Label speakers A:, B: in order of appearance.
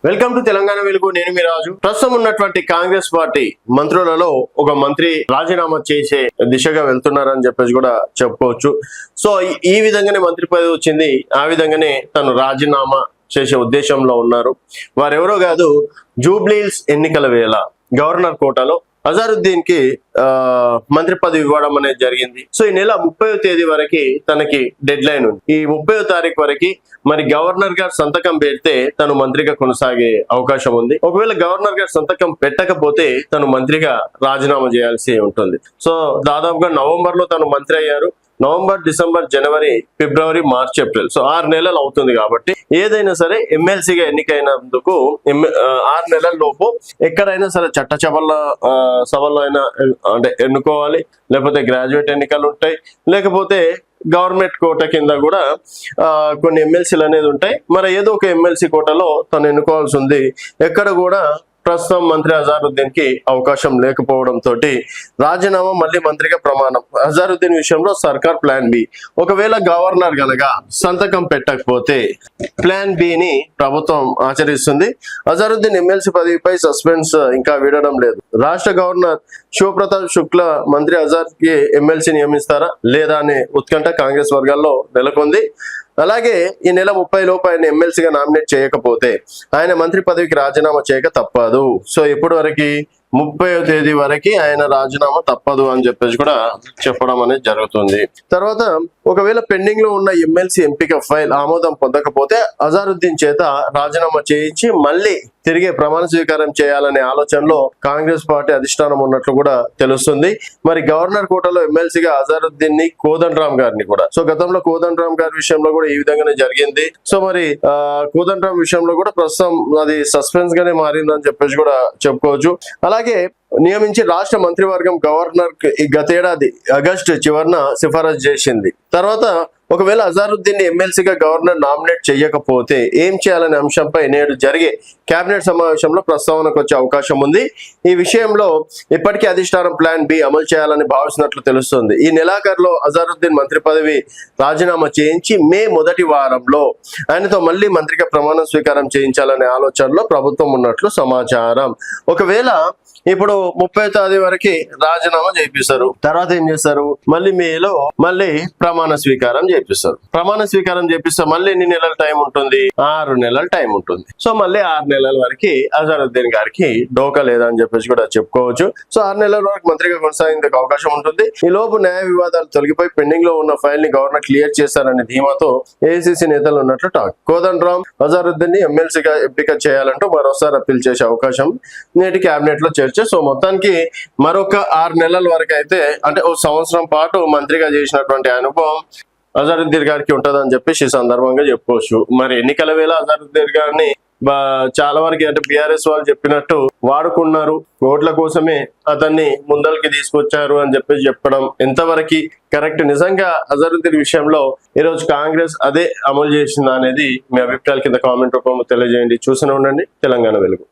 A: Welcome to Telangana వెలుగు. నేను మీ రాజు. ప్రస్తుతం ఉన్నటువంటి కాంగ్రెస్ పార్టీ మంత్రులలో ఒక మంత్రి రాజీనామా చేసే దిశగా వెళ్తున్నారని చెప్పేసి కూడా చెప్పుకోవచ్చు. సో ఈ విధంగానే మంత్రి పదవి వచ్చింది, ఆ విధంగానే తను రాజీనామా చేసే ఉద్దేశంలో ఉన్నారు. వారెవరో కాదు, జూబ్లీహిల్స్ ఎన్నికల వేళ గవర్నర్ కోటాలో అజారుద్దీన్ కి మంత్రి పదవి ఇవ్వడం అనేది జరిగింది. సో ఈ నెల 30వ తేదీ వరకు తనకి డెడ్ లైన్ ఉంది. ఈ 30వ తారీఖు వరకు మరి గవర్నర్ గారు సంతకం పెడితే తను మంత్రిగా కొనసాగే అవకాశం ఉంది. ఒకవేళ గవర్నర్ గారు సంతకం పెట్టకపోతే తను మంత్రిగా రాజీనామా చేయాల్సి ఉంటుంది. సో దాదాపుగా నవంబర్ లో తను మంత్రి అయ్యారు. నవంబర్, డిసెంబర్, జనవరి, ఫిబ్రవరి, మార్చ్, ఏప్రిల్, సో 6 నెలలు అవుతుంది. కాబట్టి ఏదైనా సరే ఎమ్మెల్సీగా ఎన్నికైనందుకు 6 నెలల లోపు ఎక్కడైనా సరే సభల్లో అయినా అంటే ఎన్నుకోవాలి, లేకపోతే గ్రాడ్యుయేట్ ఎన్నికలు ఉంటాయి, లేకపోతే గవర్నమెంట్ కోట కింద కూడా కొన్ని ఎమ్మెల్సీలు అనేది ఉంటాయి. మరి ఏదో ఒక ఎమ్మెల్సీ కోటలో తను ఎన్నుకోవాల్సి ఉంది. ఎక్కడ కూడా ప్రస్తుతం మంత్రి అజారుద్దీన్ కి అవకాశం లేకపోవడంతో రాజీనామా, మళ్ళీ మంత్రిగా ప్రమాణం. అజారుద్దీన్ విషయంలో సర్కార్ ప్లాన్ బి, ఒకవేళ గవర్నర్ గనక సంతకం పెట్టకపోతే ప్లాన్ బి ని ప్రభుత్వం ఆచరిస్తుంది. అజారుద్దీన్ ఎమ్మెల్సీ పదవిపై సస్పెన్స్ ఇంకా వీడడం లేదు. రాష్ట్ర గవర్నర్ శివప్రతాప్ శుక్లా మంత్రి అజార్ కి ఎమ్మెల్సీ నియమిస్తారా లేదా అనే ఉత్కంఠ కాంగ్రెస్ వర్గాల్లో నెలకొంది. అలాగే ఈ నెల 30 లోపు ఆయన ఎమ్మెల్సీగా నామినేట్ చేయకపోతే ఆయన మంత్రి పదవికి రాజీనామా చేయక తప్పదు. సో ఇప్పటి వరకు 30వ తేదీ వరకు ఆయన రాజీనామా తప్పదు అని చెప్పేసి కూడా చెప్పడం అనేది జరుగుతుంది. తర్వాత ఒకవేళ పెండింగ్ లో ఉన్న ఎమ్మెల్సీ ఎంపిక ఫైల్ ఆమోదం పొందకపోతే అజారుద్దీన్ చేత రాజీనామా చేయించి మళ్ళీ తిరిగి ప్రమాణ స్వీకారం చేయాలనే ఆలోచనలో కాంగ్రెస్ పార్టీ అధిష్టానం ఉన్నట్లు కూడా తెలుస్తుంది. మరి గవర్నర్ కోటలో ఎమ్మెల్సీగా అజారుద్దీన్ ని, కోదండరామ్ గారిని కూడా, సో గతంలో కోదండరామ్ గారి విషయంలో కూడా ఈ విధంగానే జరిగింది. సో మరి కోదండరామ్ విషయంలో కూడా ప్రస్తుతం అది సస్పెన్స్ గానే మారిందని చెప్పేసి కూడా చెప్పుకోవచ్చు. అలాగే నియమించి రాష్ట్ర మంత్రివర్గం గవర్నర్ ఈ గతేడాది ఆగస్టు చివరిన సిఫారసు చేసింది. తర్వాత ఒకవేళ అజారుద్దీన్ ని ఎమ్మెల్సీగా గవర్నర్ నామినేట్ చేయకపోతే ఏం చేయాలనే అంశంపై నేడు జరిగే కేబినెట్ సమావేశంలో ప్రస్తావనకు వచ్చే అవకాశం ఉంది. ఈ విషయంలో ఇప్పటికీ అధిష్టానం ప్లాన్ బి అమలు చేయాలని భావిస్తున్నట్లు తెలుస్తుంది. ఈ నెలాఖరులో అజారుద్దీన్ మంత్రి పదవి రాజీనామా చేయించి మే మొదటి వారంలో ఆయనతో మళ్ళీ మంత్రిగా ప్రమాణ స్వీకారం చేయించాలనే ఆలోచనలో ప్రభుత్వం ఉన్నట్లు సమాచారం. ఒకవేళ ఇప్పుడు 30వ తేదీ వరకు రాజీనామా చేపిస్తారు. తర్వాత ఏం చేస్తారు, మళ్ళీ మేలో మళ్ళీ ప్రమాణ స్వీకారం చేపిస్తారు. ప్రమాణ స్వీకారం చేపిస్తే మళ్ళీ ఎన్ని నెలల టైం ఉంటుంది? 6 నెలల టైం ఉంటుంది. సో మళ్ళీ 6 నెలల వరకు అజారుద్దీన్ గారికి డోకా లేదని చెప్పేసి కూడా చెప్పుకోవచ్చు. సో 6 నెలల వరకు మంత్రిగా కొనసాగేందుకు అవకాశం ఉంటుంది. ఈ లోపు న్యాయ వివాదాలు తొలగిపోయి పెండింగ్ లో ఉన్న ఫైల్ ని గవర్నర్ క్లియర్ చేస్తారనే ధీమాతో ఏఐసిసి నేతలు ఉన్నట్లు టాక్. కోదండరామ్ అజారుద్దీన్ ని ఎమ్మెల్సీగా ఎంపిక చేయాలంటూ మరోసారి అప్పీల్ చేసే అవకాశం నేటి కేబినెట్ లో చర్చ. సో మొత్తానికి మరొక 6 నెలల వరకు అయితే, అంటే ఓ సంవత్సరం పాటు మంత్రిగా చేసినటువంటి అనుభవం అజారుద్దీన్ గారికి ఉంటదని చెప్పేసి ఈ సందర్భంగా చెప్పుకోవచ్చు. మరి ఎన్నికల వేళ అజారుద్దీన్ గారిని చాలా వరకు అంటే బీఆర్ఎస్ వాళ్ళు చెప్పినట్టు వాడుకున్నారు, ఓట్ల కోసమే అతన్ని ముందరికి తీసుకొచ్చారు అని చెప్పేసి చెప్పడం ఎంతవరకు కరెక్ట్? నిజంగా అజారుద్దీన్ విషయంలో ఈరోజు కాంగ్రెస్ అదే అమలు చేసిందా అనేది మీ అభిప్రాయాల కింద కామెంట్ రూపంలో తెలియజేయండి. చూస్తూనే ఉండండి తెలంగాణ వెలుగు.